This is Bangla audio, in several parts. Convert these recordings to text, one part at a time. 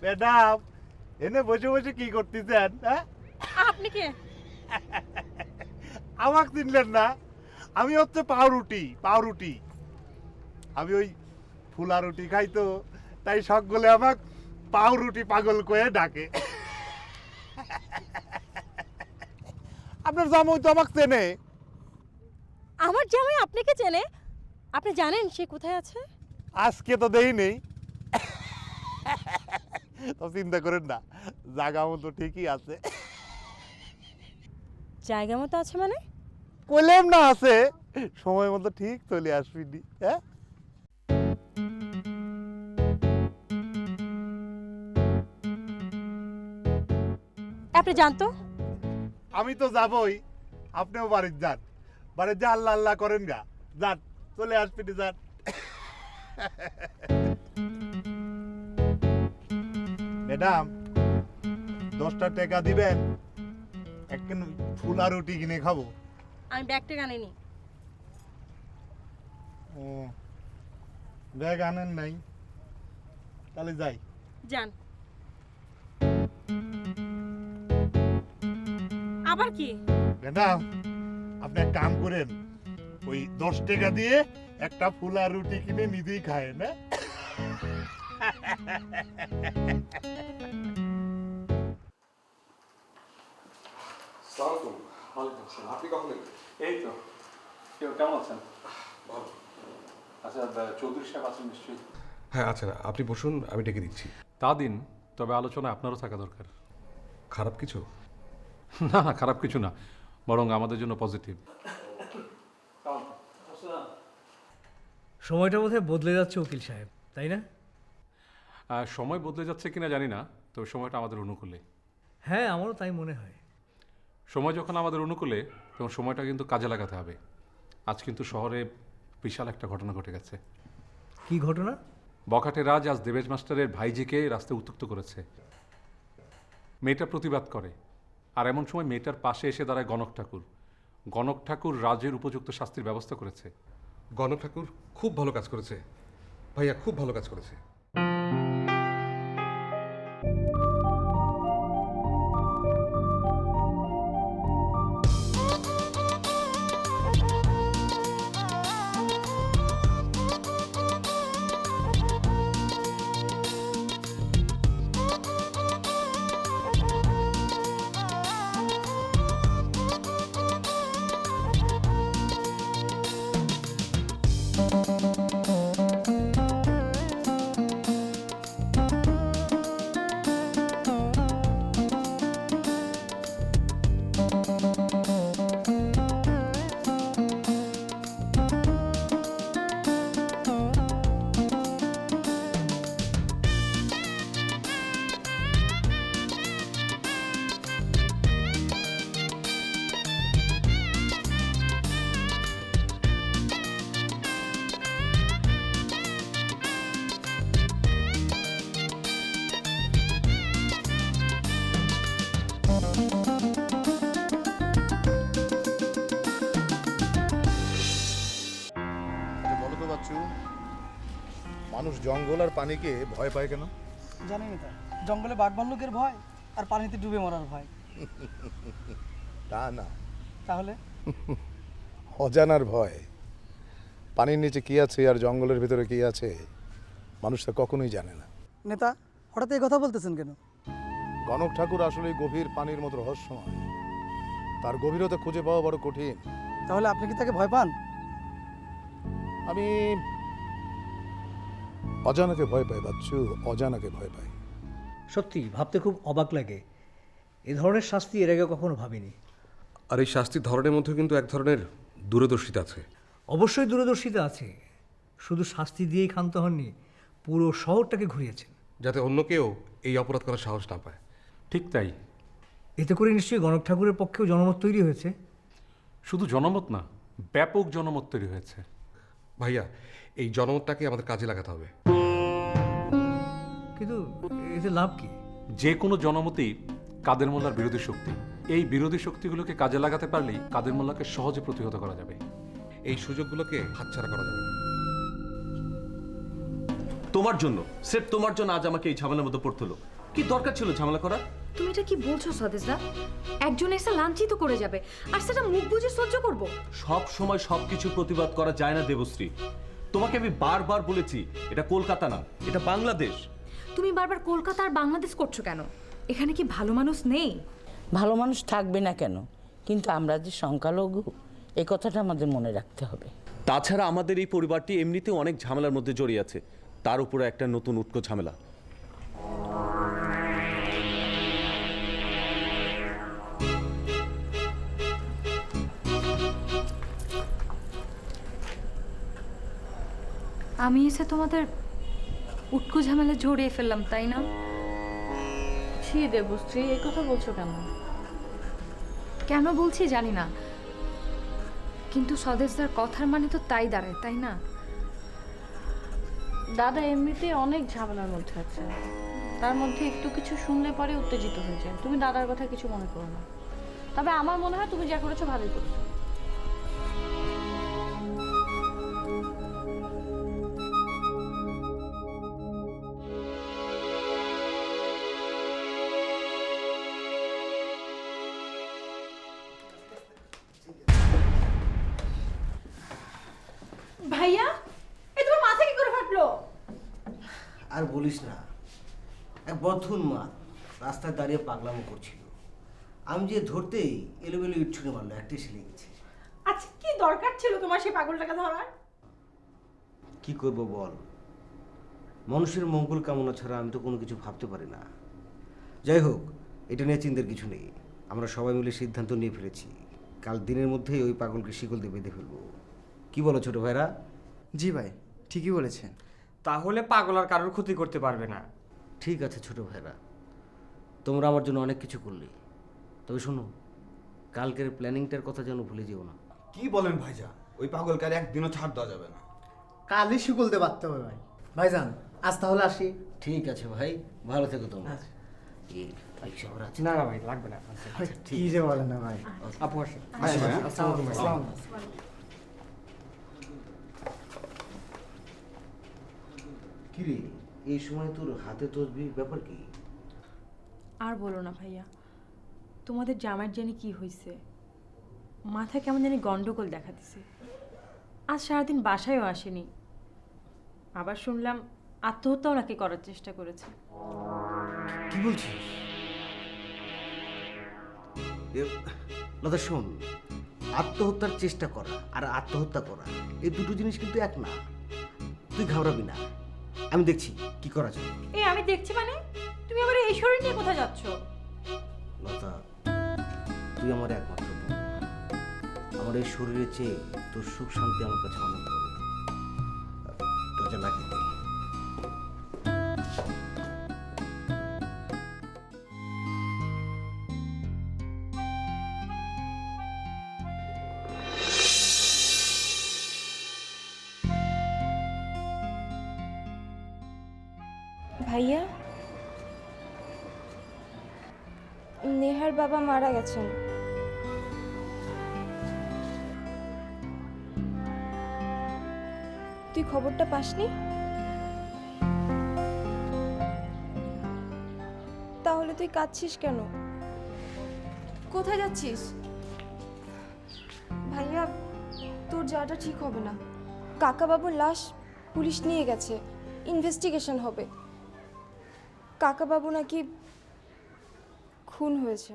ম্যাডাম, এনে বসে বসে কি করতেছেন? হ্যাঁ, আপনি কে? আমাকে চিনলেন না? আমি হচ্ছে পাউরুটি। পাউরুটি, আমি ওই ফুলা রুটি খাই তো, তাই সকলে আমাকে পাউরুটি পাগল করে ডাকে। আপনার জামাই তো আমাকে চেনে। আমার জামাই আপনাকে চেনে? আপনি জানেন সে কোথায় আছে? আজকে তো দেই নেই, তো চিন্তা করেন না, জায়গা মতো ঠিকই আছে। জায়গা মতো আছে মানে? কইলাম না আছে, সময় মতো ঠিক চলে আসবি। হ্যাঁ, আপনি জানতো? আমি তো যাবই, আপনিও বাড়ির যান। বাড়ির যা আল্লাহ আল্লাহ করেন গা, যান, চলে আসবি যান। ম্যাডাম, 10টা টাকা দিবেন, একদিন ফুলা রুটি কিনে খাবো। আমি ব্যাগ টেক আনিনি। ও, ব্যাগ আনেন নাই? তাহলে যাই। যান। আবার কি? ম্যাডাম, আপনি এক কাম করেন, ওই 10 টাকা দিয়ে একটা ফুলা রুটি কিনে নিজেই খায় না। আপনি কখন এলেন? এই তো কেমন আছেন? ভালো। আচ্ছা, চৌধুরী সাহেব আছেন নিশ্চয়ই? হ্যাঁ আচ্ছা, আপনি বসুন, আমি ডেকে দিচ্ছি। তা দিন, তবে আলোচনায় আপনারও থাকা দরকার। খারাপ কিছু? না না, খারাপ কিছু না, বরং আমাদের জন্য পজিটিভ। সময়টা বোধহয় বদলে যাচ্ছে উকিল সাহেব, তাই না? সময় বদলে যাচ্ছে কিনা জানি না, তবে সময়টা আমাদের অনুকূলে। হ্যাঁ, আমারও তাই মনে হয়। সময় যখন আমাদের অনুকূলে, তখন সময়টা কিন্তু কাজে লাগাতে হবে। আজ কিন্তু শহরে বিশাল একটা ঘটনা ঘটে গেছে। কি ঘটনা? বখাটে রাজ আজ দেবেশ মাস্টারের ভাইজিকে রাস্তায় উত্ত্যক্ত করেছে। মেয়েটা প্রতিবাদ করে, আর এমন সময় মেয়েটার পাশে এসে দাঁড়ায় গণক ঠাকুর। গণক ঠাকুর রাজের উপযুক্ত শাস্তির ব্যবস্থা করেছে। গণক ঠাকুর খুব ভালো কাজ করেছে ভাইয়া, খুব ভালো কাজ করেছে। বলো তো বাচ্চু, মানুষ জঙ্গল আর পানিকে ভয় পায় কেন? জানি না, জঙ্গলে বাঘ ভাল্লুকের ভয় আর পানিতে ডুবে মরার ভয়। তা না, তাহলে অজানার ভয়। পানির নিচে কি আছে আর জঙ্গলের ভিতরে কি আছে মানুষ তা কখনোই জানে না। নেতা, হঠাৎ এই কথা বলতেছেন কেন? গণক ঠাকুর আসলে গভীর পানির মতো রহস্যময়, তার গভীরতা খুঁজে পাওয়া বড় কঠিন। তাহলে আপনি কি তাকে ভয় পান? আমি অজানাকে ভয় পাই বাচ্চু, অজানাকে ভয় পাই। সত্যি ভাবতে খুব অবাক লাগে, এ ধরনের শাস্তি এর আগে কখনো ভাবিনি। আর এই শাস্তির ধরনের মধ্যে কিন্তু এক ধরনের দূরদর্শিতা আছে। অবশ্যই দূরদর্শিতা আছে, শুধু শাস্তি দিয়েই ক্ষান্ত হননি, পুরো শহরটাকে ঘুরিয়েছেন, যাতে অন্য কেউ এই অপরাধ করার সাহস না পায়। ঠিক তাই। এতে করে নিশ্চয়ই গণক ঠাকুরের পক্ষেও জনমত তৈরি হয়েছে। শুধু জনমত না, ব্যাপক জনমত তৈরি হয়েছে। ভাইয়া, এই জনমতটাকে আমাদের কাজে লাগাতে হবে। কিন্তু এতে লাভ কি? যে কোনো জনমতই কাদের মোল্লার বিরোধী শক্তি। এই বিরোধী শক্তিগুলোকে কাজে লাগাতে পারলেই কাদের মোল্লাকে সহজে প্রতিহত করা যাবে। এই সুযোগগুলোকে হাতছাড়া করা যাবে না। তোমার জন্য, স্রেফ তোমার জন্য আজ আমাকে এই ঝামেলার মধ্যে পড়তে হলো। কি দরকার ছিল ঝামেলা করা? তুমি এটা কি বলছো সদেশদা? একজন এসে লাঞ্ছিত করে যাবে আর সেটা মুখ বুজে সহ্য করব? সব সময় সবকিছু প্রতিবাদ করা যায় না দেবশ্রী। তোমাকে আমি বারবার বলেছি এটা কলকাতা না, এটা বাংলাদেশ। তুমি বারবার কলকাতা আর বাংলাদেশ করছো কেন? এখানে কি ভালো মানুষ নেই? ভালো মানুষ থাকবে না কেন, কিন্তু আমরা যে সংখ্যালঘু এই কথাটা আমাদের মনে রাখতে হবে। তাছাড়া আমাদের এই পরিবারটি এমনিতেও অনেক ঝামেলার মধ্যে জড়িয়ে আছে, তার উপরে একটা নতুন উটকো ঝামেলা। আমি এসে তোমাদের উটকো ঝামেলা জড়িয়ে ফেললাম, তাই না? ছি দেবশ্রী, এই কথা বলছো কেন? কেন বলছি জানি না, কিন্তু স্বদেশদার কথার মানে তো তাই দাঁড়ায়, তাই না? দাদা এমনিতে অনেক ঝামেলার মধ্যে আছে, তার মধ্যে একটু কিছু শুনলে পরে উত্তেজিত হয়ে যায়। তুমি দাদার কথা কিছু মনে করো না, তবে আমার মনে হয় তুমি যা করেছো ভালোই করেছো। ভাইয়া, এই তোমার মাথা কি করে ফাটলো? আর বলিস না, এক বদ্ধ মা রাস্তায় দাঁড়িয়ে পাগলামো করছিল। আমি যে ধরতেই এলোমেলো ইট ছুঁড়ে মারলো, একটাই ছেলে গেছে। আচ্ছা, কি দরকার ছিল তোমার সেই পাগলটাকে ধরার? কি করব বল, মানুষের মঙ্গল কামনা ছাড়া আমি তো কোনো কিছু ভাবতে পারি না। যাই হোক, এটা নিয়ে চিন্তার কিছু নেই। আমরা সবাই মিলে সিদ্ধান্ত নিয়ে ফেলেছি, কাল দিনের মধ্যেই ওই পাগলকে শিকল দিয়ে বেঁধে ফেলবো। কি বলো ছোট ভাইরা? জি ভাই, ঠিকই বলেছেন। তাহলে পাগল আর কারোর ক্ষতি করতে পারবে না। ঠিক আছে ছোট ভাইরা, তোমরা আমার জন্য অনেক কিছু করলে, তবে শোনো, কালকের প্ল্যানিংটার কথা যেন ভুলে যেও না। কি বলেন ভাইজান, ওই পাগলকে আর একদিনও ছাড় দেওয়া যাবে না। কালই শিকল দিয়ে বাঁধতে হবে ভাই। ভাইজান, আজ তাহলে আসি। ঠিক আছে ভাই, ভালো থেকো তোমরা। এই পয়সা ওরা আছে? না না ভাই, লাগবে না। কি যে বলেন না ভাই। আপু আসে। আসসালামু আলাইকুম। কি রে, এই সময় তোর হাতে তসবির ব্যাপার কি? আর বলো না ভাইয়া, তোমাদের জামাইয়ের জানি কি হয়েছে, মাথায় কেমন জানি গন্ডগোল দেখা দিছে। আজ সারাদিন বাসায়ও আসেনি, আবার শুনলাম আত্মহত্যাও নাকি করার চেষ্টা করেছে। কি বলছিস? লতা শোন, আত্মহত্যার চেষ্টা করা আর আত্মহত্যা করা এই দুটো জিনিস কিন্তু এক না। তুই ঘাবড়াবি না, আমি দেখছি কি করা যায়। এই আমি দেখছি মানে? তুমি আবার এই শরীর নিয়ে কোথায় যাচ্ছ? লতা, তুই আমার একমাত্র বোন। আমার এই শরীরের চেয়ে তোর সুখ শান্তি আমার কাছে অনেক বড়। দরজা লাগিয়ে দে। ভাইয়া, নেহার বাবা মারা গেছেন। তুই খবরটা পাসনি? তাহলে তুই কাঁদছিস কেন? কোথায় যাচ্ছিস? ভাইয়া, তোর যাওয়াটা ঠিক হবে না। কাকা বাবুর লাশ পুলিশ নিয়ে গেছে, ইনভেস্টিগেশন হবে। কাকা বাবু নাকি খুন হয়েছে।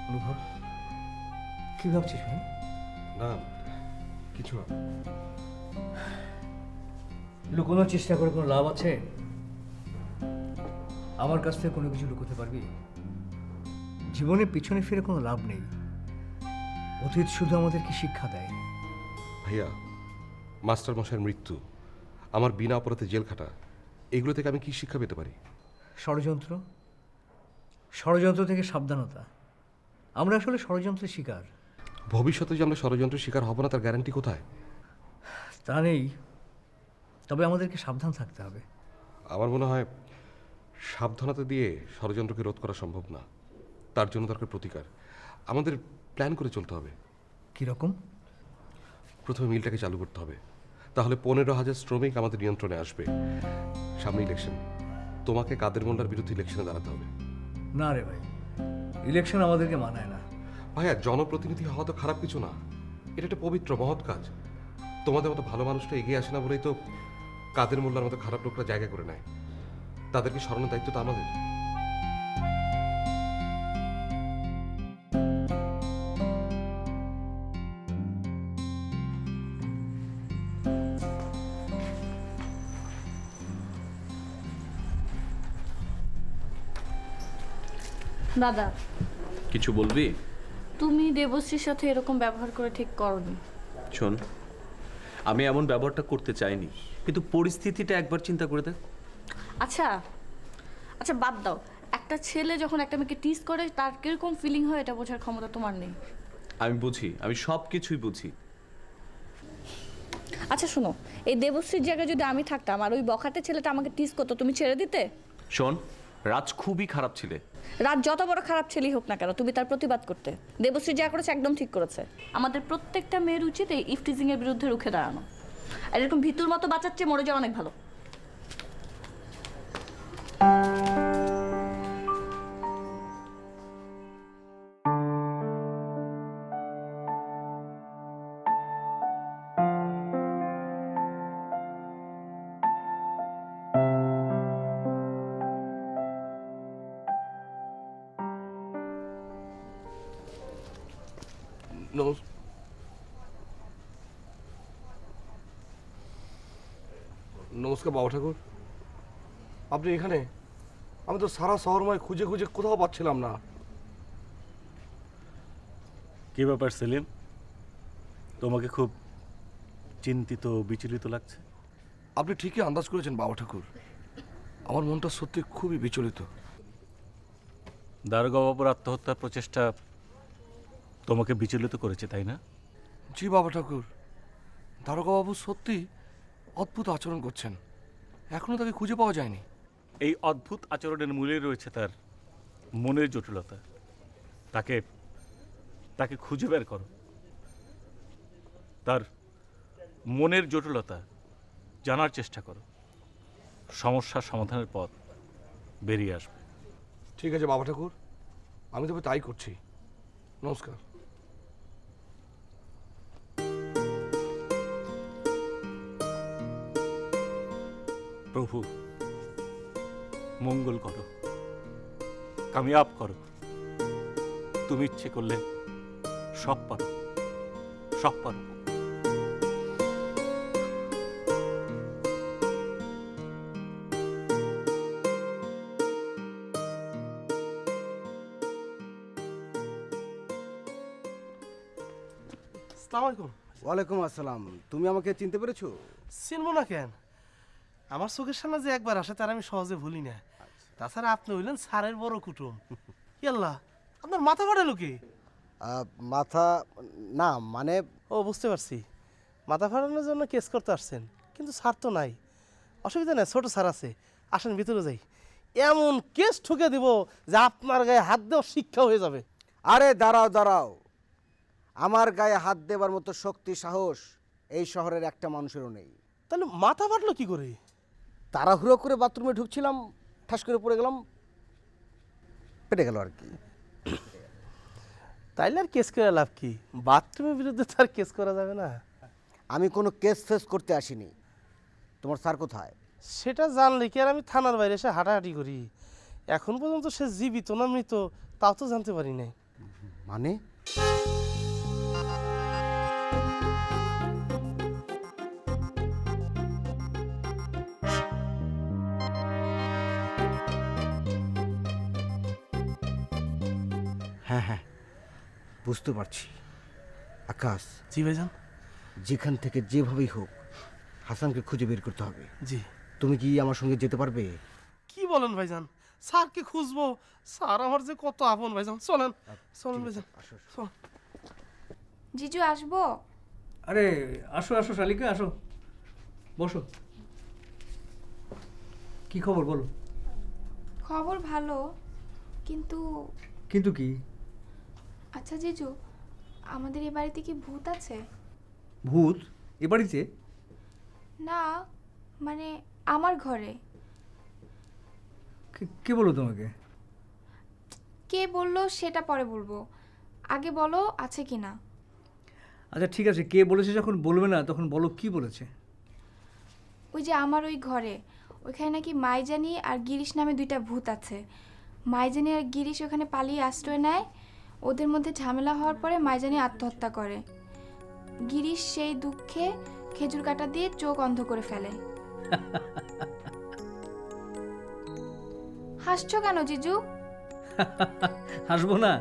অনুভব, কি ভাবছিস ভাই? না কিছু না। লুকোনোর চেষ্টা করে কোনো লাভ আছে? আমার কাছ থেকে কোনো কিছু লুকোতে পারবি? জীবনের পিছনে ফিরে কোনো লাভ নেই। অতীত শুধু আমাদেরকে শিক্ষা দেয়। ভাইয়া, মাস্টার মশাইয়ের মৃত্যু, আমার বিনা অপরাধে জেল খাটা, এগুলো থেকে আমি কি শিক্ষা পেতে পারি? ষড়যন্ত্র, ষড়যন্ত্র থেকে সাবধানতা। আমরা আসলে ষড়যন্ত্রের শিকার। ভবিষ্যতে যে আমরা ষড়যন্ত্রের শিকার হব না তার গ্যারান্টি কোথায়? তা নেই, তবে আমাদেরকে সাবধান থাকতে হবে। আমার মনে হয় সাবধানতা দিয়ে ষড়যন্ত্রকে রোধ করা সম্ভব না, তার জন্য দরকার প্রতিকার। আমাদের প্ল্যান করে চলতে হবে। কীরকম? প্রথমে মিলটাকে চালু করতে হবে, তাহলে 15,000 শ্রমিক আমাদের নিয়ন্ত্রণে আসবে। সামনে ইলেকশন, তোমাকে কাদের মোল্লার বিরুদ্ধে ইলেকশনে দাঁড়াতে হবে। না রে ভাই, ইলেকশন আমাদেরকে মানায় না। ভাইয়া, জনপ্রতিনিধি হওয়া তো খারাপ কিছু না, এটা একটা পবিত্র মহৎ কাজ। তোমাদের মতো ভালো মানুষটা এগিয়ে আসে না বলেই তো কাদের মোল্লার মতো খারাপ লোকরা জায়গা করে নেয়। তাদেরকে সরানোর দায়িত্ব তো আমাদের। দাদা, কিছু বলবি? তুমি দেবশ্রীর সাথে এরকম ব্যবহার করে ঠিক করনি। শোন, আমি এমন ব্যবহারটা করতে চাইনি, কিন্তু পরিস্থিতিটা একবার চিন্তা করে দেখ। আচ্ছা আচ্ছা, বাদ দাও। একটা ছেলে যখন একটা মেয়েকে টিজ করে তার কিরকম ফিলিং হয় এটা বোঝার ক্ষমতা তোমার নেই। আমি বুঝি, আমি সব কিছুই বুঝি। আচ্ছা শোনো, এই দেবশ্রীর জায়গায় যদি আমি থাকতাম আর ওই বখাটে ছেলেটা আমাকে টিজ করতো, তুমি ছেড়ে দিতে? শোন, রাজ খুবই খারাপ ছেলে। রাত যত বড় খারাপ ছেলেই হোক না কেন, তুমি তার প্রতিবাদ করতে। দেবশ্রী যা করেছে একদম ঠিক করেছে। আমাদের প্রত্যেকটা মেয়ের উচিত এই ইফটিজিং এর বিরুদ্ধে রুখে দাঁড়ানো। আর এরকম ভিতুর মতো বাঁচাচ্ছে মরে যাওয়া অনেক ভালো। নমস্কার বাবা ঠাকুর, আপনি এখানে? আমি তো সারা শহরময় খুঁজে খুঁজে কোথাও পাচ্ছিলাম না। কি ব্যাপার সেলিম, তোমাকে খুব চিন্তিত বিচলিত লাগছে? আপনি ঠিকই আন্দাজ করেছেন বাবা ঠাকুর, আমার মনটা সত্যি খুবই বিচলিত। দারোগা বাবুর আত্মহত্যার প্রচেষ্টা তোমাকে বিচলিত করেছে, তাই না? জি বাবা ঠাকুর, দারোগাবাবু সত্যি অদ্ভুত আচরণ করছেন, এখনো তাকে খুঁজে পাওয়া যায়নি। এই অদ্ভুত আচরণের মূলে রয়েছে তার মনের জটিলতা। তাকে তাকে খুঁজে বের করো। তার মনের জটিলতা জানার চেষ্টা করো, সমস্যার সমাধানের পথ বেরিয়ে আসবে। ঠিক আছে বাবা ঠাকুর, আমি তবে তাই করছি। নমস্কার। প্রভু মঙ্গল করো, কামিয়াব করো। তুমি ইচ্ছে করলে সব পারো, সব পারো। ওয়ালাইকুম আসসালাম। তুমি আমাকে চিনতে পেরেছো? চিনবো না কেন? আমার চোখের সামনে যে একবার আসে তার আমি সহজে ভুলি না। তাছাড়া আপনি হইলেন স্যারের বড় কুটুম। ইয়াল্লা, আপনার মাথা ফাটালো কি? মাথা না, মানে ও বুঝতে পারছি, মাথা ফাটানোর জন্য কেস করতে আসছেন, কিন্তু স্যার তো নাই। অসুবিধা নেই, ছোট স্যার আছে, আসেন ভিতরে যাই। এমন কেস ঠুকে দিব যে আপনার গায়ে হাত দেওয়া শিক্ষা হয়ে যাবে। আরে দাঁড়াও দাঁড়াও, আমার গায়ে হাত দেবার মতো শক্তি সাহস এই শহরের একটা মানুষেরও নেই। তাহলে মাথা ফাটলো কি করে? তাড়াহুড়ো করে বাথরুমে ঢুকছিলাম, ঠাস করে পড়ে গেলাম, পেটে গেল আর কি। তাইলে আর কেস করে লাভ কি? বাথরুমের বিরুদ্ধে তো আর কেস করা যাবে না। আমি কোনো কেস ফেস করতে আসিনি। তোমার স্যার কোথায়? সেটা জানলে কি আর আমি থানার বাইরে এসে হাঁটাহাঁটি করি? এখন পর্যন্ত সে জীবিত না মৃত তাও তো জানতে পারি নাই। মানে? হ্যাঁ হ্যাঁ, বুঝতে পারছি। আকাশ। জি ভাইজান। যেখান থেকে যেভাবেই হোক হাসানকে খুঁজে বের করতে হবে। জি। তুমি কি আমার সঙ্গে যেতে পারবে? কি বলেন ভাইজান? স্যারকে খুঁজবো? স্যার আমার যে কত আপন ভাইজান। চলেন চলেন ভাইজান, চল। জিজু আসবো? আরে আসো আসো শালিকা, আসো, বসো। কি খবর বলো? খবর ভালো, কিন্তু কিন্তু কি? আচ্ছা জিজু, আমাদের এই বাড়িতে কি ভূত আছে? ভূত এ বাড়িতে? না, মানে আমার ঘরে। কে বলো তোমাকে? কে বললো সেটা পরে বলবো, আগে বলো আছে কি না। আচ্ছা ঠিক আছে, কে বলেছে যখন বলবে না তখন বলো কি বলেছে। ওই যে আমার ওই ঘরে, ওইখানে নাকি মাইজানি আর গিরিশ নামে দুইটা ভূত আছে। মাইজানি আর গিরিশ ওখানে পালিয়ে আশ্রয় নেয়, ওদের মধ্যে ঝামেলা হওয়ার পরে মাইজানি আত্মহত্যা করে। গিরিশ সেই দুঃখে খেজুর কাটা দিয়ে চোখ অন্ধ করে ফেলে। হাসছো কেন জিজু? হাসবো না?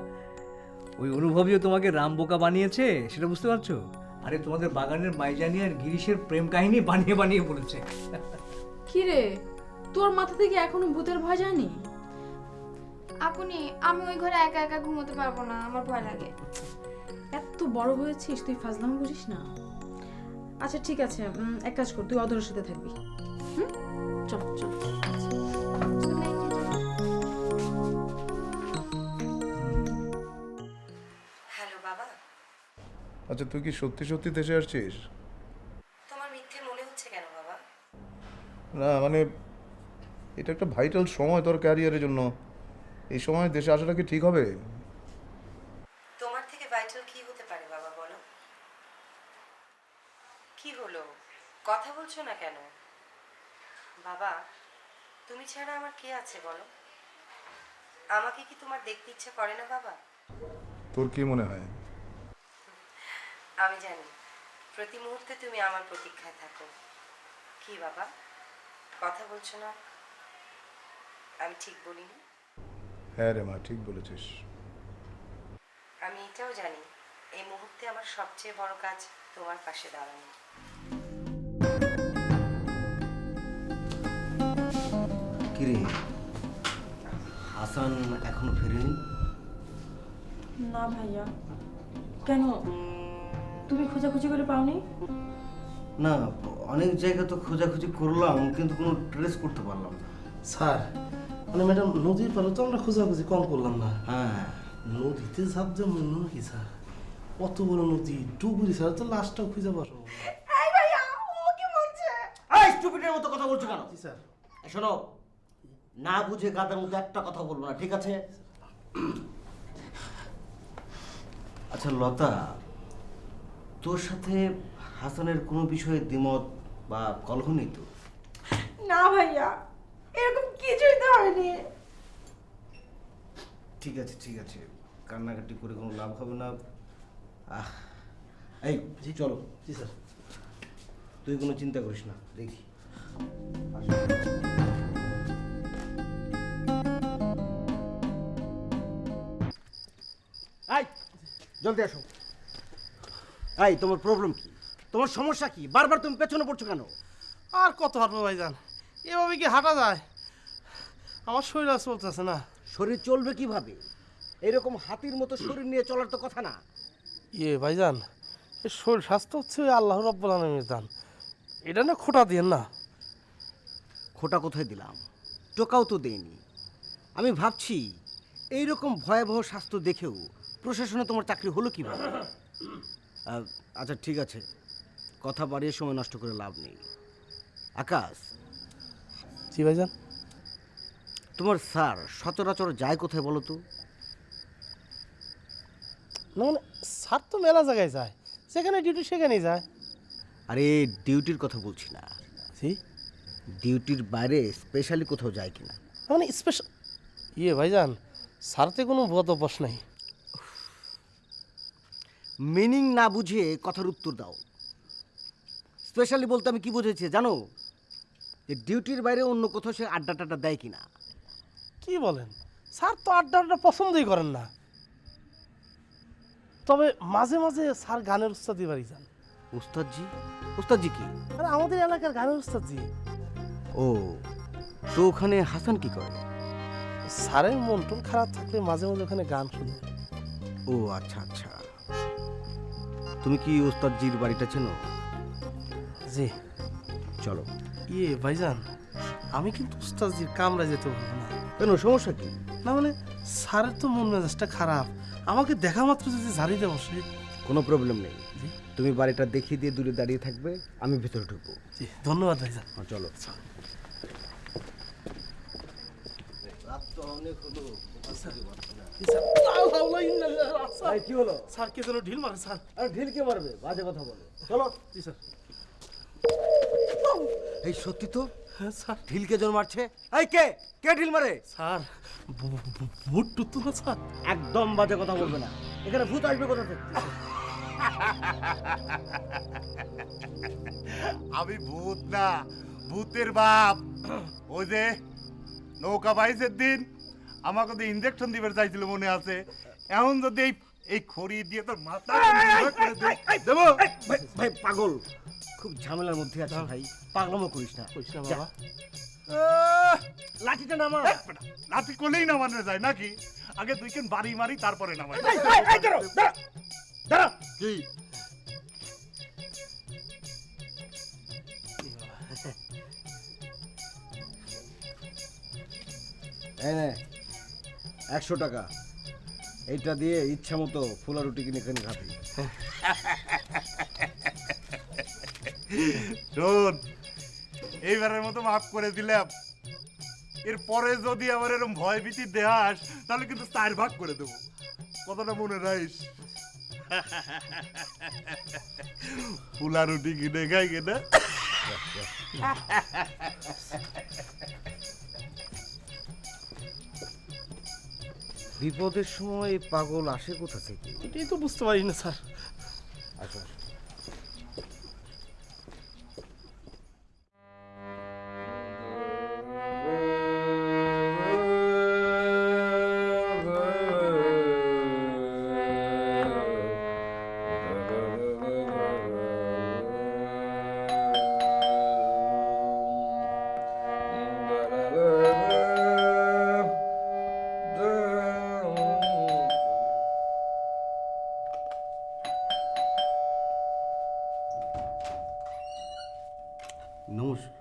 ওই অনুভবীও তোমাকে রাম বোকা বানিয়েছে, সেটা বুঝতে পারছো? আরে তোমাদের বাগানের মাইজানি আর গিরিশের প্রেম কাহিনী বানিয়ে বানিয়ে বলেছে। কি রে, তোর মাথা থেকে এখনো ভূতের ভয় যায়নি? আপনি, আমি ওই ঘরে একা একা ঘুমোতে পারবো না, আমার ভয় লাগে। এত বড় হয়েছিস তুই ফাজলাম বুঝিস না। আচ্ছা ঠিক আছে, এক কাজ কর, তুই অধরের সাথে থাকবি। চল চল। হ্যালো বাবা। আচ্ছা তুই কি সত্যি সত্যি দেশে আসছিস? তোমার মিথ্যে মনে হচ্ছে কেন বাবা? না মানে এটা একটা ভাইটাল সময় তোর ক্যারিয়ারের জন্য, এই সময় দেশে আসাটা কি ঠিক হবে? তোমার থেকে ভাইটাল কি হতে পারে বাবা বলো? কি হলো, কথা বলছো না কেন? বাবা, তুমি ছাড়া আমার কে আছে বলো? আমাকে কি তোমার দেখতে ইচ্ছে করে না বাবা? তোর কি মনে হয়? আমি জানি প্রতি মুহূর্তে তুমি আমার প্রতীক্ষায় থাকো। কি বাবা, কথা বলছো না? আমি ঠিক বলিনি? হ্যাঁ রে মা, ঠিক বলেছিস। আমি এটাও জানি এই মুহূর্তে আমার সবচেয়ে বড় কাজ তোমার পাশে দাঁড়ানো। কিরে, হাসান এখনো ফেরেনি? না ভাইয়া। কেন, তুমি খোঁজাখুঁজি করে পাওনি? না, অনেক জায়গা তো খোঁজাখুঁজি করলাম কিন্তু কোনো ট্রেস করতে পারলাম না। স্যার মানে ম্যাডাম নদীর পাড়ে তো আমরা খোঁজাখুঁজি কম করলাম না। হ্যাঁ, নদীতে ঝাঁপ দেওয়া মূল্য নাকি স্যার? অত বড় নদী, ডুবুরি স্যার তো লাশটাও খুঁজে পাবো। এই ভাইয়া, ও কি বলছে? এই স্টুপিডের মতো কথা বলছো কেন? জি স্যার। শোনো, না বুঝে গাদার মতো একটা কথা বলবো না, ঠিক আছে? আচ্ছা লতা, তোর সাথে হাসানের কোনো বিষয়ে দ্বিমত বা কলহ নেই তো? না ভাইয়া, এরকম কিছুই তো হয়নি। ঠিক আছে ঠিক আছে, কান্নাকাটি করে কোনো লাভ হবে না। এই চলো। জি স্যার। তুই কোনো চিন্তা করিস না, দেখি। এই জলদি আসো। এই তোমার প্রবলেম কি? তোমার সমস্যা কি? বারবার তুমি পেছনে পড়ছো কেন? আর কত হাঁটবো ভাইজান, এভাবে কি হাঁটা যায়? আমার শরীর আর চলতেছে না। শরীর চলবে কিভাবে? এরকম হাতির মতো শরীর নিয়ে চলার তো কথা না। ইয়ে ভাইজান, এই শরীর স্বাস্থ্য হচ্ছে আল্লাহ রাব্বুল আলামিনের দান, এটা না খোটা দিয়েন না। খোটা কোথায় দিলাম? টোকাও তো দেয়নি। আমি ভাবছি এইরকম ভয়াবহ স্বাস্থ্য দেখেও প্রশাসনে তোমার চাকরি হলো কিভাবে? আচ্ছা ঠিক আছে, কথা বাড়িয়ে সময় নষ্ট করে লাভ নেই। আকাশ। জি ভাইজান। তোমার স্যার সচরাচর যায় কোথায় বলো তো? না মানে স্যার তো মেলা জায়গায় যায়, সেখানে ডিউটি সেখানেই যায়। আরে ডিউটির কথা বলছি না। জি, ডিউটির বাইরে স্পেশালি কোথাও যায় কিনা? মানে স্পেশাল ইয়ে ভাইজান, স্যারতে কোনো বদ অভ্যাস নাই। মিনিং না বুঝে কথার উত্তর দাও। স্পেশালি বলতে আমি কি বুঝেছি জানো? যে ডিউটির বাইরে অন্য কোথাও সে আড্ডা টাড্ডা দেয় কিনা। কি বলেন, স্যার তো আড্ডা পছন্দই করেন না। তবে মাঝে মাঝে স্যার গানের উস্তাদি বাড়ি যান। উস্তাদজি? উস্তাদজি কি? আরে আমাদের এলাকার গানের উস্তাদজি। ও, তো ওখানে হাসান কি করে? স্যারের মন টন খারাপ থাকলে মাঝে মাঝে ওখানে গান শুনে। ও আচ্ছা আচ্ছা। তুমি কি ওস্তাদজির বাড়িটা চেনো? জি। চলো। ভাইজান, আমি কিন্তু উস্তাদজির কামরায় যেতে পারবো না। কেন, সমস্যা কি? না মানে স্যারের তো মন মেজাজটা খারাপ, আমাকে দেখা মাত্র যদি ঝাড়িতে বসে। কোনো প্রবলেম নেই, তুমি বাড়িটা দেখিয়ে দিয়ে দূরে দাঁড়িয়ে থাকবে, আমি ভিতরে ঢুকবো। জি, ধন্যবাদ ভাইজান। চলো। কি হলো? স্যার কে যেন ঢিল মারে স্যার। আর ঢিল কে মারবে? বাজে কথা বলে। চলো। জি স্যার। এই সত্যি তো? হ্যাঁ স্যার। ঢিল কে জন মারছে? এই কে কে ঢিল মারে? স্যার ভূত টুত না স্যার। একদম বাজে কথা বলবে না, এখানে ভূত আসবে কোথা থেকে? আমি ভূত না, ভূতের বাপ। ওই যে নৌকা বাইশের দিন আমাকে তো ইঞ্জেকশন দিবে চাইছিল, মনে আছে? এখন যদি এই খড়ি দিয়ে তোর মাথা দেবো। ভাই পাগল, খুব ঝামেলার মধ্যে আছে ভাই, পাগলামো করিস না। বাবা লাঠিটা নামা। লাঠি করলেই নামানো যায় নাকি? আগে দুইখান বাড়ি মারি তারপরে নামাই। কি এই নে 100 টাকা, এইটা দিয়ে ইচ্ছা মতো ফুলা রুটি কিনে কিনে খাবি। শোন, এইবারের মতো মাফ করে দিলাম, এরপরে যদি আমার এরকম ভয় ভীতি দেহাস তাহলে কিন্তু 4 ভাগ করে দেবো, কথাটা মনে রাখিস। ফুলা রুটি কিনে খাই কিনা। বিপদের সময় এই পাগল আসে কোথা থেকে? এটাই তো বুঝতে পারি না স্যার। আচ্ছা নমস্কার।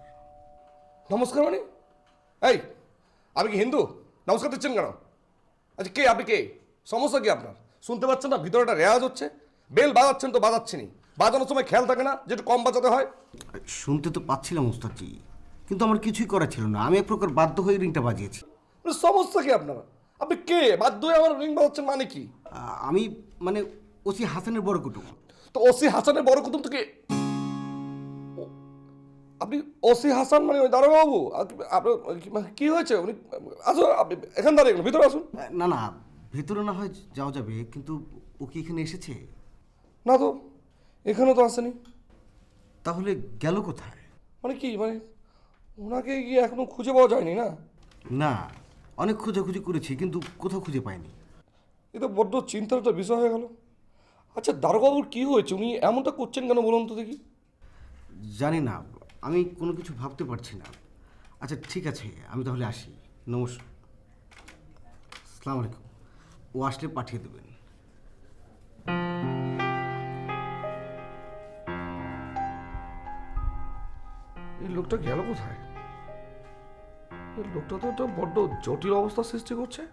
নমস্কার মানে? এই, আমি কি হিন্দু? নমস্কার দিচ্ছেন কেন? আচ্ছা কে আপনি? কে? সমস্যা কি আপনার? শুনতে পাচ্ছেন না ভিতরে একটা রেওয়াজ হচ্ছে? বেল বাজাচ্ছেন তো বাজাচ্ছেনই, বাজানোর সময় খেয়াল থাকে না যে একটু কম বাজাতে হয়? শুনতে তো পাচ্ছিলাম ওস্তাদজি, কিন্তু আমার কিছুই করা ছিল না, আমি এক প্রকার বাধ্য হয়ে রিংটা বাজিয়েছি। সমস্যা কি আপনার? আপনি কে? বাধ্য হয়ে আমার রিং বাজাচ্ছেন মানে কি? আমি মানে ওসি হাসানের বড় কুটুম। তো ওসি হাসানের বড় কুটুম তো কে? আপনি ওসি হাসান মানে ওই দারোগাবু? আপনার কি হয়েছে? উনি আসুন, আপনি এখান দাঁড়িয়ে ভিতরে আসুন। না না, ভিতরে না হয় যাওয়া যাবে, কিন্তু ও কি এখানে এসেছে? না তো, এখানে তো আসেনি। তাহলে গেল কোথায়? মানে কি, মানে ওনাকে গিয়ে এখনো খুঁজে পাওয়া যায়নি? না না, অনেক খোঁজাখুঁজি করেছি কিন্তু কোথাও খুঁজে পাইনি। এ তো বড্ড চিন্তার একটা বিষয় হয়ে গেল। আচ্ছা দারোগাবুর কি হয়েছে? উনি এমনটা করছেন কেন বলুন তো দেখি। জানি না, আমি কোনো কিছু ভাবতে পারছি না। আচ্ছা ঠিক আছে, আমি তাহলে আসি। নমস্কার। আসসালামু আলাইকুম। ও আসলে পাঠিয়ে দেবেন। এই লোকটা গেল কোথায়? এই লোকটা তো একটা বড্ড জটিল অবস্থা সৃষ্টি করছে।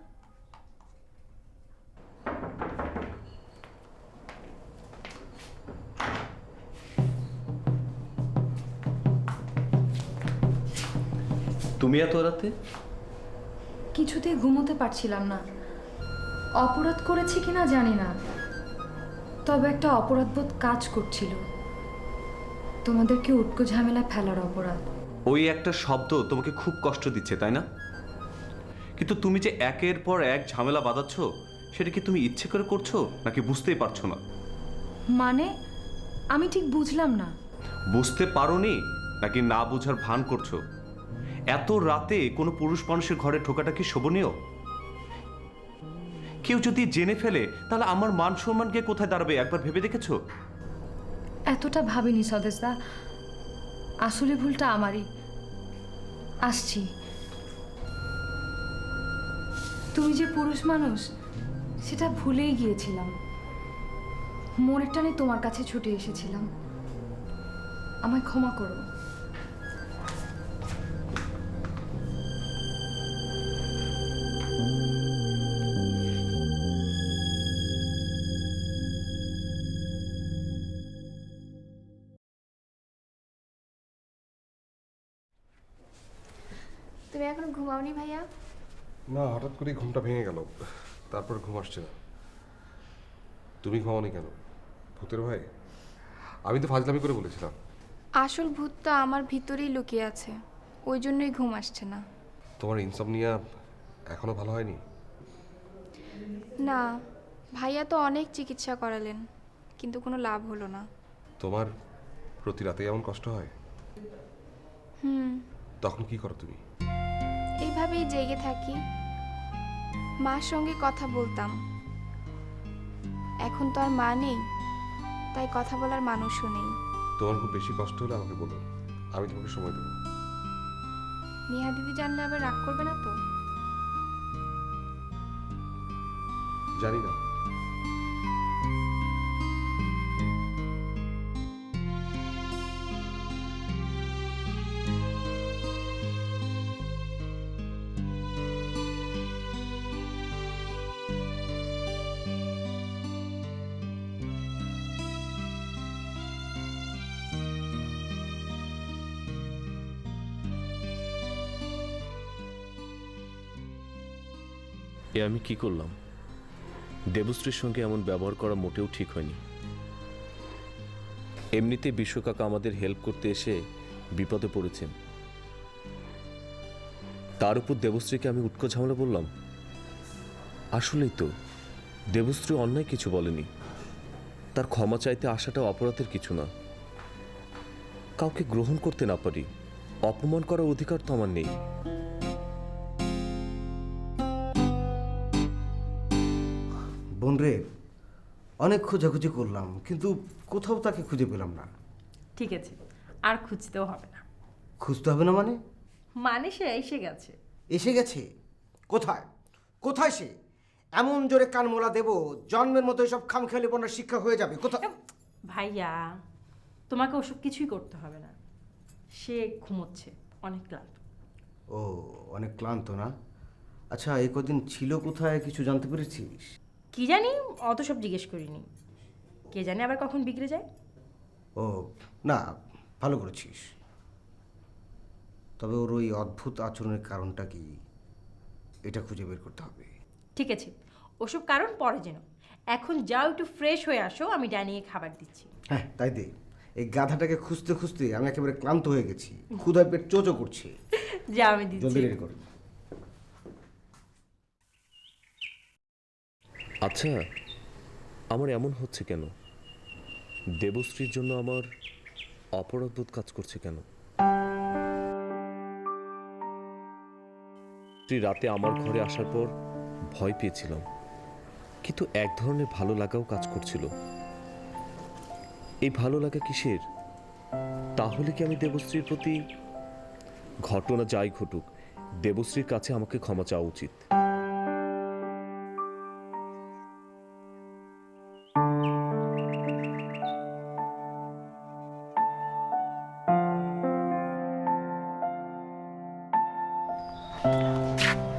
তুমি এত রাতে? কিছুতেই ঘুমোতে পারছিলাম না। অপরাধ করেছি কিনা জানি না, তবে একটা অপরাধবোধ কাজ করছিল। তোমাদেরকে উটকো ঝামেলা ফেলার অপরাধ। ওই একটা শব্দ তোমাকে খুব কষ্ট দিচ্ছে, তাই না? কিন্তু তুমি যে একের পর এক ঝামেলা বাঁধাচ্ছ, সেটা কি তুমি ইচ্ছে করে করছো নাকি বুঝতেই পারছো না? মানে আমি ঠিক বুঝলাম না। বুঝতে পারোনি নাকি না বোঝার ভান করছো? এত রাতে কোনো পুরুষ মানুষের ঘরে ঢোকাটা কি শোভনীয়? কেউ যদি জেনে ফেলে তাহলে আমার মান সম্মান গিয়ে কোথায় দাঁড়াবে একবার ভেবে দেখেছো? এতটা ভাবিনি সদেশদা, আসলে ভুলটা আমারই। আসছি। তুমি যে পুরুষ মানুষ সেটা ভুলেই গিয়েছিলাম। মনের টানে তোমার কাছে ছুটে এসেছিলাম, আমায় ক্ষমা করো। তুমি এখন ঘুমাওনি ভাইয়া? না, হঠাৎ করে ঘুমটা ভেঙে গেল, তারপর ঘুম আসছে না। তুমি ঘুমাওনি কেন? ভূতের ভয়? আমি তো ফাজলামি করে বলেছিলাম। আসল ভূতটা আমার ভিতরেই লুকিয়ে আছে, ওই জন্যই ঘুম আসছে না। তোমার ইনসমনিয়া এখনো ভালো হয়নি? না, ভাইয়া তো অনেক চিকিৎসা করালেন, কিন্তু কোনো লাভ হলো না। তোমার প্রতি রাতে এমন কষ্ট হয়? তখন কি করো তুমি? এইভাবেই জেগে থাকি, মার সঙ্গে কথা বলতাম। এখন তো আর মা নেই, তাই কথা বলার মানুষও নেই। তোমার খুব বেশি কষ্ট হলে আমাকে বলো, আমি তোমাকে সময় দেবো। নেহা দিদি জানলে আবার রাগ করবে না তো? জানি না। এ আমি কি করলাম? দেবশ্রীর সঙ্গে এমন ব্যবহার করা মোটেও ঠিক হয়নি। এমনিতে বিশ্বকাকা আমাদের হেল্প করতে এসে বিপদে পড়েছেন, তার উপর দেবশ্রীকে আমি উটকো ঝামেলা বললাম। আসলেই তো দেবশ্রী অন্যায় কিছু বলেনি, তার ক্ষমা চাইতে আসাটা অপরাধের কিছু না। কাউকে গ্রহণ করতে না পারি, অপমান করার অধিকার তো আমার নেই। বোনরে, অনেক খোঁজাখুঁজি করলাম, কিন্তু কোথাও তাকে খুঁজে পেলাম না। ঠিক আছে, আর খুঁজতেও হবে না। খুঁজতে হবে না মানে? মানে সে এসে গেছে। এসে গেছে? কোথায়? কোথায় সে? এমন জোরে কানমোলা দেব, জন্মের মতো সব খামখেয়ালিপনার শিক্ষা হয়ে যাবে। কোথায়? ভাইয়া, তোমাকে ওসব কিছুই করতে হবে না। সে ঘুমোচ্ছে, অনেক ক্লান্ত। ও, অনেক ক্লান্ত না? আচ্ছা, এই কদিন ছিল কোথায় কিছু জানতে পেরেছিস? কি জানি, অত সব জিজ্ঞেস করিনি। কে জানে আবার কখন বিগড়ে যায়। ও না, ভালো করেছিস। তবে ওর ওই অদ্ভুত আচরণের কারণটা কি, এটা খুঁজে বের করতে হবে। ঠিক আছে, ওসব কারণ পরে যেন। এখন যাও, একটু ফ্রেশ হয়ে আসো, আমি ডাইনিংয়ে খাবার দিচ্ছি। হ্যাঁ তাই দে। এই গাধাটাকে খুঁজতে খুঁজতে আমি একেবারে ক্লান্ত হয়ে গেছি, ক্ষুধায় পেট চোচো করছে। যা, আমি দিচ্ছি। জলদি রেডি কর। আচ্ছা, আমার এমন হচ্ছে কেন? দেবশ্রীর জন্য আমার অপরাধবোধ কাজ করছে কেন? রাতে আমার ঘরে আসার পর ভয় পেয়েছিলাম, কিন্তু এক ধরনের ভালো লাগাও কাজ করছিল। এই ভালো লাগা কিসের? তাহলে কি আমি দেবশ্রীর প্রতি, ঘটনা যাই ঘটুক, দেবশ্রীর কাছে আমাকে ক্ষমা চাওয়া উচিত।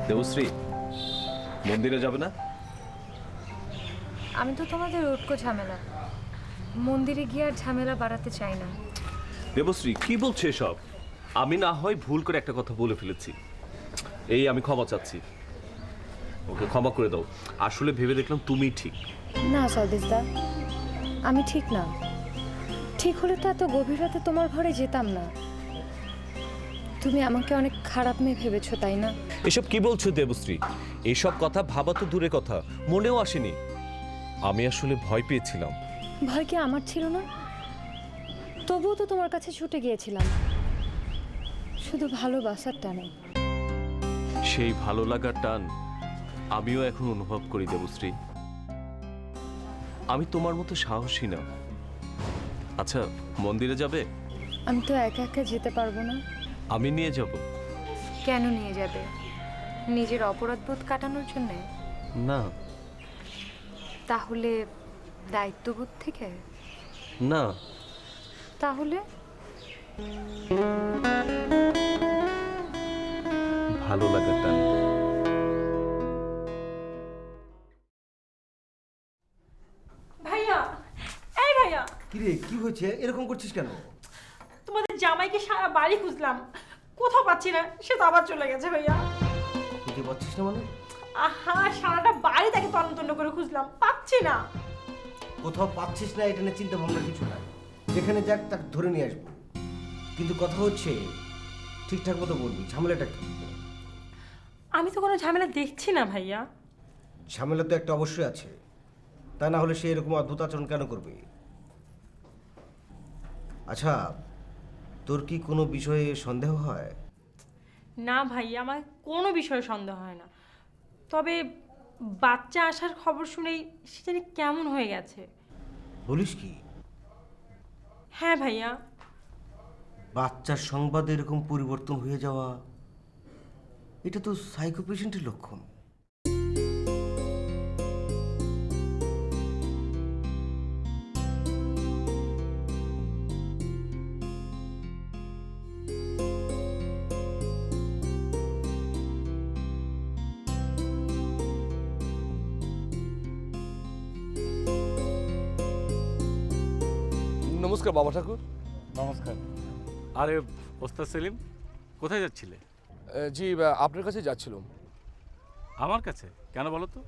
দেবশ্রী, মন্দিরে যাবে না? আমি তো তোমাদের উটকো ঝামেলা, মন্দিরে গিয়ে আর ঝামেলা বাড়াতে চাই না। দেবশ্রী, কি বলছে এসব? আমি না হয় ভুল করে একটা কথা বলে ফেলেছি, এই আমি ক্ষমা চাচ্ছি, ওকে ক্ষমা করে দাও। আসলে ভেবে দেখলাম তুমি ঠিক। না সদেশদা, আমি ঠিক না। ঠিক হলে তো এত গভীর রাতে তোমার ঘরে যেতাম না। তুমি আমাকে অনেক খারাপ মেয়ে ভেবেছো, তাই না? এসব কি বলছো দেবশ্রী? এসব কথা ভাবা তো দূরের কথা, মনেও আসেনি। আমি আসলে ভয় পেয়েছিলাম। ভয় কি আমার ছিল না? তবুও তো তোমার কাছে ছুটে গিয়েছিলাম, শুধু ভালোবাসার টানে। সেই ভালো লাগার টান আমিও এখন অনুভব করি দেবশ্রী। আমি তোমার মতো সাহসী না। আচ্ছা, মন্দিরে যাবে? আমি তো একা একা যেতে পারবো না। আমি নিয়ে যাব। কেন নিয়ে যাবে? নিজের অপরাধবোধ কাটানোর জন্যে? না। তাহলে দায়িত্ববোধ থেকে? না, তাহলে? ভালো লাগার টান। ভাইয়া, এই ভাইয়া, কিরে কি হয়েছে, এরকম করছিস কেন? তোমাদের জামাইকে সারা বাড়ি খুঁজলাম, কোথাও পাচ্ছি না। সে তো আবার চলে গেছে ভাইয়া। খুঁজে পাচ্ছিস না মানে? আহা, সারাটা বাড়ি তাকে তন্ন করে খুঁজলাম, পাচ্ছি না। কোথাও পাচ্ছিস না এটা নিয়ে চিন্তা ভাবনা কিছু নাই, যেখানে যাক তাকে ধরে নিয়ে আসবো। কিন্তু কথা হচ্ছে ঠিকঠাক মতো বলবি, ঝামেলাটা কি? আমি তো কোনো ঝামেলা দেখছি না ভাইয়া। ঝামেলা তো একটা অবশ্যই আছে, তা না হলে সে এরকম অদ্ভুত আচরণ কেন করবে? আচ্ছা, তোর কি কোনো বিষয়ে সন্দেহ হয়? না ভাইয়া, আমার কোনো বিষয়ে সন্দেহ হয় না, তবে বাচ্চা আসার খবর শুনেই সে জানি কেমন হয়ে গেছে। বলিস কি? হ্যাঁ ভাইয়া। বাচ্চার সংবাদে এরকম পরিবর্তন হয়ে যাওয়া, এটা তো সাইকো পেশেন্টের লক্ষণ। নমস্কার বাবা ঠাকুর। নমস্কার। আরে ওস্তাদ সেলিম, কোথায় যাচ্ছিলে? জি আপনার কাছে যাচ্ছিলাম। আমার কাছে কেন বলো তো?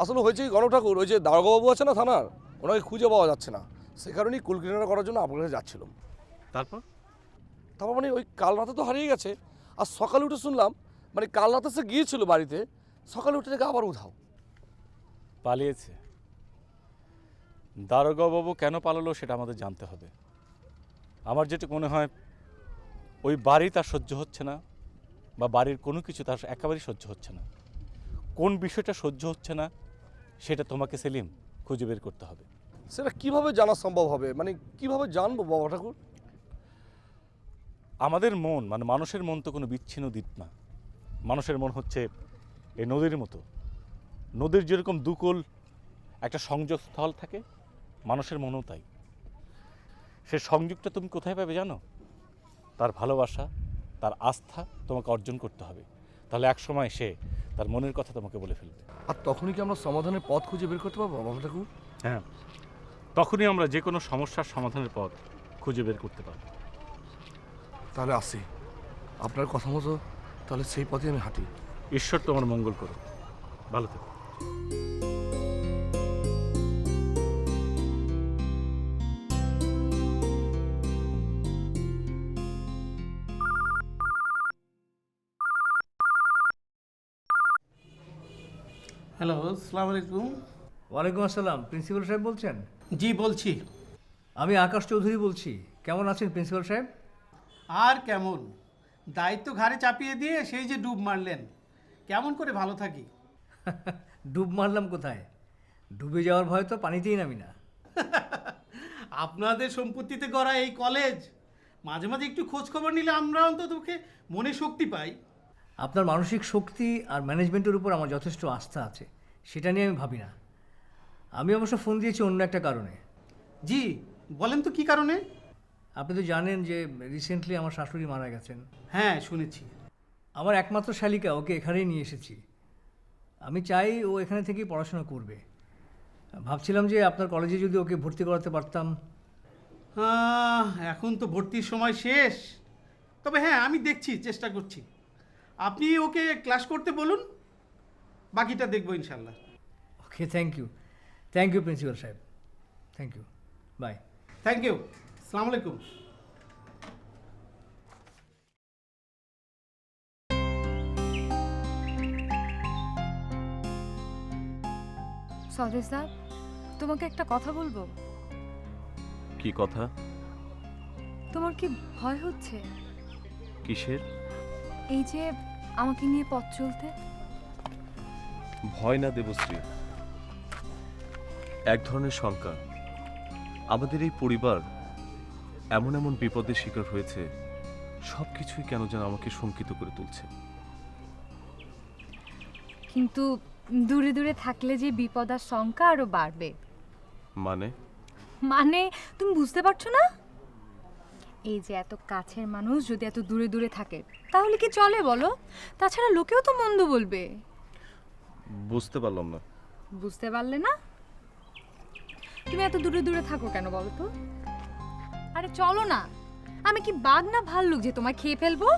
আসলে হয়েছে কি গণক ঠাকুর, ওই যে দারোগাবাবু আছে না থানার, ওনাকে খুঁজে পাওয়া যাচ্ছে না, সে কারণেই কুল কিনারা করার জন্য আপনার কাছে যাচ্ছিলাম। তারপর মানে ওই কাল রাতে তো হারিয়ে গেছে, আর সকালে উঠে শুনলাম মানে কাল রাতে সে গিয়েছিল বাড়িতে, সকালে উঠে দেখে আবার উধাও। পালিয়েছে। দারোগাবাবু কেন পালালো সেটা আমাদের জানতে হবে। আমার যেটা মনে হয় ওই বাড়ি তার সহ্য হচ্ছে না, বা বাড়ির কোনো কিছু তার একেবারেই সহ্য হচ্ছে না। কোন বিষয়টা সহ্য হচ্ছে না সেটা তোমাকে সেলিম খুঁজে বের করতে হবে। সেটা কিভাবে জানা সম্ভব হবে, মানে কিভাবে জানবো বাবা ঠাকুর? আমাদের মন, মানে মানুষের মন তো কোনো বিচ্ছিন্ন দ্বীপ না। মানুষের মন হচ্ছে এই নদীর মতো। নদীর যেরকম দুকূল একটা সংযোগস্থল থাকে, মানুষের মনও তাই। সে সংযোগটা তুমি কোথায় পাবে জানো? তার ভালোবাসা, তার আস্থা তোমাকে অর্জন করতে হবে, তাহলে এক সময় সে তার মনের কথা তোমাকে বলে ফেলবে। আর তখনই কি আমরা সমাধানের পথ খুঁজে বের করতে পারবো বাবা ঠাকুর? হ্যাঁ, তখনই আমরা যে কোনো সমস্যার সমাধানের পথ খুঁজে বের করতে পারবো। তাহলে আসি আপনার কথা মতো, তাহলে সেই পথে আমি হাঁটি। ঈশ্বর তোমার মঙ্গল করো, ভালো থেকো। হ্যালো, আসসালামু আলাইকুম। ওয়ালাইকুম আসসালাম। প্রিন্সিপাল সাহেব বলছেন? জি বলছি। আমি আকাশ চৌধুরী বলছি। কেমন আছেন প্রিন্সিপাল সাহেব? আর কেমন, দায়িত্ব ঘাড়ে চাপিয়ে দিয়ে সেই যে ডুব মারলেন, কেমন করে ভালো থাকি? ডুব মারলাম কোথায়? ডুবে যাওয়ার ভয় তো পানিতেই নামি না। আপনাদের সম্পত্তিতে গড়া এই কলেজ, মাঝে মাঝে একটু খোঁজ খবর নিলে আমরা অন্তত মনে শক্তি পাই। আপনার মানসিক শক্তি আর ম্যানেজমেন্টের উপর আমার যথেষ্ট আস্থা আছে, সেটা নিয়ে আমি ভাবি না। আমি অবশ্য ফোন দিয়েছি অন্য একটা কারণে। জি বলেন তো, কি কারণে? আপনি তো জানেন যে রিসেন্টলি আমার শাশুড়ি মারা গেছেন। হ্যাঁ শুনেছি। আমার একমাত্র শালিকা, ওকে এখানেই নিয়ে এসেছি। আমি চাই ও এখানে থেকেই পড়াশোনা করবে। ভাবছিলাম যে আপনার কলেজে যদি ওকে ভর্তি করাতে পারতাম। এখন তো ভর্তির সময় শেষ, তবে হ্যাঁ আমি দেখছি, চেষ্টা করছি। আপনি ওকে ক্লাস করতে বলুন, বাকিটা দেখবো ইনশাল্লাহ। ওকে, থ্যাংক ইউ প্রিন্সিপাল সাহেব, thank you, bye. Thank you, আসসালামু আলাইকুম। সজয় স্যার, তোমাকে একটা কথা বলবো। কি কথা? তোমার কি ভয় হচ্ছে? কিসের? এই যে আমাকে নিয়ে পথ চলতে। ভয় না দেবশ্রী, এক ধরনের শঙ্কা। আমাদের এই পরিবার এমন এমন বিপদের শিকার হয়েছে, সব কিছুই কেন যেন আমাকে শঙ্কিত করে তুলছে। কিন্তু দূরে দূরে থাকলে যে বিপদ আর শঙ্কা আরো বাড়বে। মানে মানে তুমি বুঝতে পারছো না? এই যে এত কাছের মানুষ যদি এত দূরে দূরে থাকে তাহলে কি চলে বলো? তাছাড়া লোকেও তো মন্দ বলবে। বুঝতে পারলাম না। বুঝতে পারলে না? তুমি এত দূরে দূরে থাকো কেন বলো তো? আরে চলো না, আমি কি বাঘ না ভাল্লুক যে তোমায় খেয়ে ফেলবো?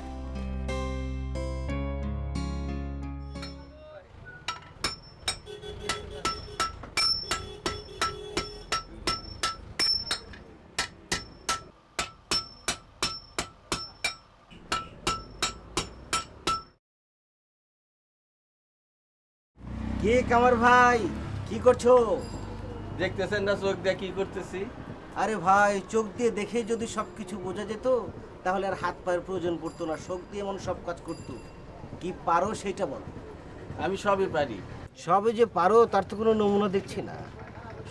কে কামার ভাই, কি করছো? দেখতেছেন না চোখ দিয়ে কি করতেছি? আরে ভাই, চোখ দিয়ে দেখে যদি সবকিছু বোঝা যেত তাহলে আর হাত পায়ের প্রয়োজন পড়তো না, চোখ দিয়ে এমন সব কাজ করতো। কি পারো সেটা বলো। আমি সবই পারি। সবে যে পারো তার তো কোনো নমুনা দেখছি না,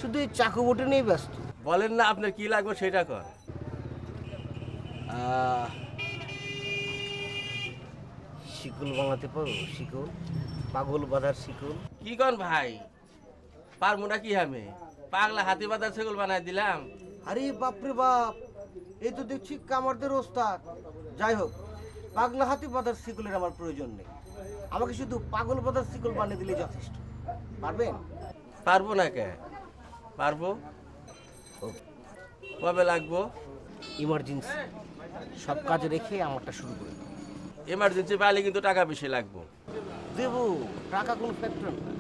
শুধু এই চাকু বটে নিয়ে ব্যস্ত। বলেন না আপনার কি লাগবে সেটা কর। শিকল বানাতে পারো? শিকল, পাগল বাঁধার শিকল। কি কন ভাই, পারবো না কি আমি? পাগলা হাতি বাঁধার ছাগল বানাই দিলাম। আরে বাপরে বাপ, এই তো দেখছি কামারদের ওস্তাদ। যাই হোক, পাগলা হাতি বাঁধার শিকলের আমার প্রয়োজন নেই, আমাকে শুধু পাগল বাঁধার শিকল বানিয়ে দিলে যথেষ্ট। পারবেন? পারবো না কে? পারবো। কবে লাগবো? ইমার্জেন্সি, সব কাজ রেখে আমারটা শুরু করে দাও। এমার্জেন্সি পাইলে কিন্তু টাকা বেশি লাগবো। দেবো, টাকা কোনো ফ্যাক্টর না।